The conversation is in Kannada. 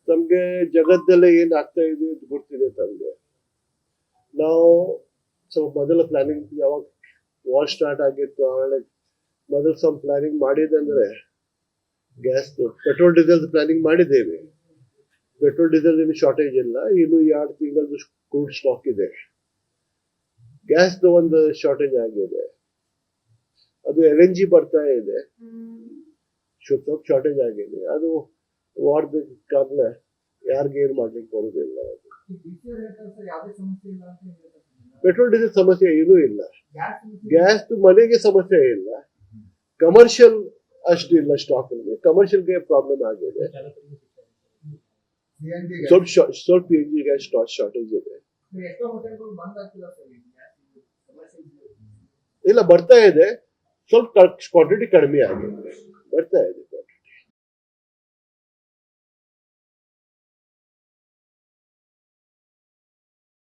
ತಮ್ಗೆ ಜಗತ್ತಲ್ಲೇ ಏನ್ ಆಗ್ತಾ ಇದೆ ಅಂತ ಗೊತ್ತಿದೆ ತಮ್ಗೆ. ನಾವು ಸ್ವಲ್ಪ ಮೊದಲ ಪ್ಲಾನಿಂಗ್ ಯಾವಾಗ ವಾರ್ ಸ್ಟಾರ್ಟ್ ಆಗಿತ್ತು ಆಮೇಲೆ ಮೊದಲು ಸ್ವಲ್ಪ ಪ್ಲಾನಿಂಗ್ ಮಾಡಿದಂದ್ರೆ ಗ್ಯಾಸ್ ಪೆಟ್ರೋಲ್ ಡೀಸೆಲ್ ಪ್ಲಾನಿಂಗ್ ಮಾಡಿದ್ದೇವೆ. ಪೆಟ್ರೋಲ್ ಡೀಸೆಲ್ ಏನು ಶಾರ್ಟೇಜ್ ಇಲ್ಲ, ಇನ್ನು 2 ತಿಂಗಳದ್ದು ಕ್ರೂಡ್ ಸ್ಟಾಕ್ ಇದೆ. ಗ್ಯಾಸ್ ಒಂದು ಶಾರ್ಟೇಜ್ ಆಗಿದೆ, ಅದು LNG ಬರ್ತಾ ಇದೆ, ಸ್ವಲ್ಪ ಶಾರ್ಟೇಜ್ ಆಗಿದೆ. ಅದು ವಾರದ ಕಾರಣ ಯಾರಿಗೆ ಏನ್ ಮಾಡ್ಲಿಕ್ಕೆ ಬರುದಿಲ್ಲ. ಪೆಟ್ರೋಲ್ ಡೀಸೆಲ್ ಸಮಸ್ಯೆ ಏನೂ ಇಲ್ಲ, ಗ್ಯಾಸ್ ಮನೆಗೆ ಸಮಸ್ಯೆ ಇಲ್ಲ, ಕಮರ್ಷಿಯಲ್ ಅಷ್ಟಿಲ್ಲ ಸ್ಟಾಕ್ ಅಲ್ಲಿ. ಕಮರ್ಷಿಯಲ್ಗೆ ಪ್ರಾಬ್ಲಮ್ ಆಗಿದೆ, ಸ್ವಲ್ಪ PNG ಗ್ಯಾಸ್ ಶಾರ್ಟೇಜ್ ಇದೆ. ಇಲ್ಲ ಬರ್ತಾ ಇದೆ, ಸ್ವಲ್ಪ ಕ್ವಾಂಟಿಟಿ ಕಡಿಮೆ ಆಗಿದೆ, ಬರ್ತಾ ಇದೆ.